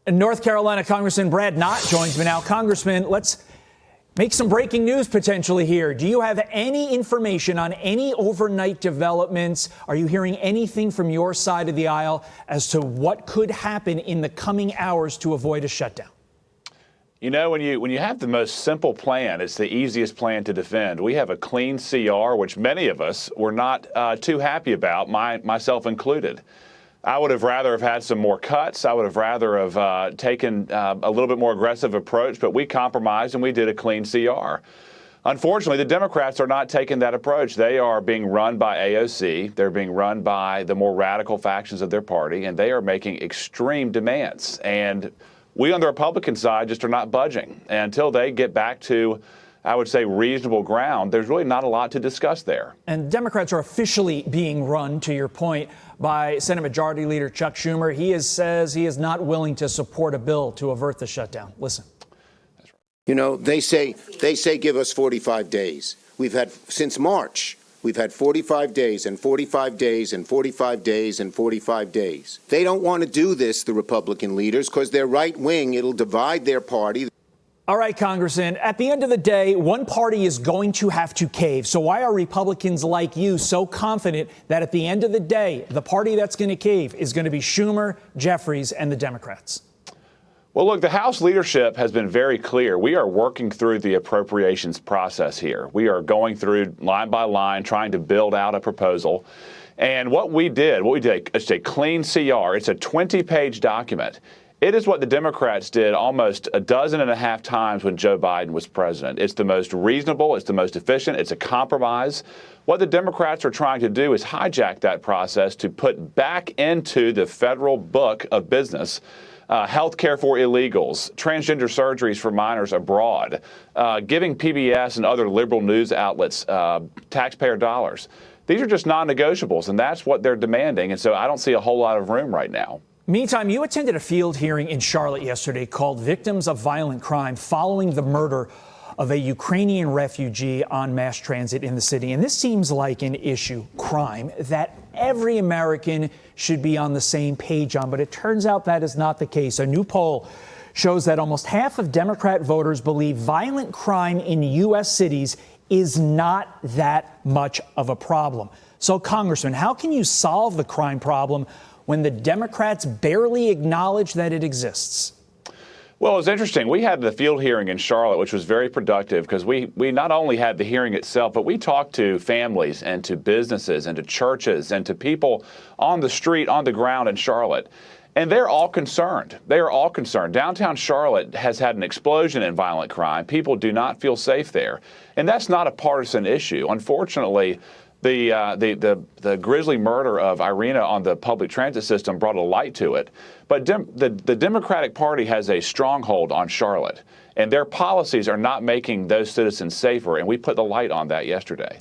North Carolina Congressman Brad Knott joins me now. Congressman, let's make some breaking news potentially here. Do you have any information on any overnight developments? Are you hearing anything from your side of the aisle as to what could happen in the coming hours to avoid a shutdown? You know, when you have the most simple plan, it's the easiest plan to defend. We have a clean CR, which many of us were not too happy about, myself included. I would have rather have had some more cuts. I would have rather have taken a little bit more aggressive approach, but we compromised and we did a clean CR. Unfortunately, the Democrats are not taking that approach. They are being run by AOC. They're being run by the more radical factions of their party, and they are making extreme demands. And we on the Republican side just are not budging. And until they get back to, I would say, reasonable ground, there's really not a lot to discuss there. And Democrats are officially being run, to your point, by Senate Majority Leader Chuck Schumer. He says he is not willing to support a bill to avert the shutdown. Listen. You know, they say give us 45 days. We've had since March. We've had 45 days and 45 days and 45 days and 45 days. They don't want to do this, the Republican leaders, because they're right wing. It'll divide their party. All right, Congressman, at the end of the day, one party is going to have to cave. So why are Republicans like you so confident that at the end of the day, the party that's going to cave is going to be Schumer, Jeffries, and the Democrats? Well, look, the House leadership has been very clear. We are working through the appropriations process here. We are going through line by line, trying to build out a proposal. And what we did, it's a clean CR. It's a 20-page document. It is what the Democrats did almost a dozen and a half times when Joe Biden was president. It's the most reasonable. It's the most efficient. It's a compromise. What the Democrats are trying to do is hijack that process to put back into the federal book of business health care for illegals, transgender surgeries for minors abroad, giving PBS and other liberal news outlets taxpayer dollars. These are just non-negotiables, and that's what they're demanding. And so I don't see a whole lot of room right now. Meantime, you attended a field hearing in Charlotte yesterday called Victims of Violent Crime following the murder of a Ukrainian refugee on mass transit in the city. And this seems like an issue, crime, that every American should be on the same page on. But it turns out that is not the case. A new poll shows that almost half of Democrat voters believe violent crime in U.S. cities is not that much of a problem. So, Congressman, how can you solve the crime problem when the Democrats barely acknowledge that it exists? Well, it's interesting. We had the field hearing in Charlotte, which was very productive because we not only had the hearing itself, but we talked to families and to businesses and to churches and to people on the street, on the ground in Charlotte. And they're all concerned. They are all concerned. Downtown Charlotte has had an explosion in violent crime. People do not feel safe there. And that's not a partisan issue. Unfortunately, the grisly murder of Irina on the public transit system brought a light to it. But the Democratic Party has a stronghold on Charlotte, and their policies are not making those citizens safer, and we put the light on that yesterday.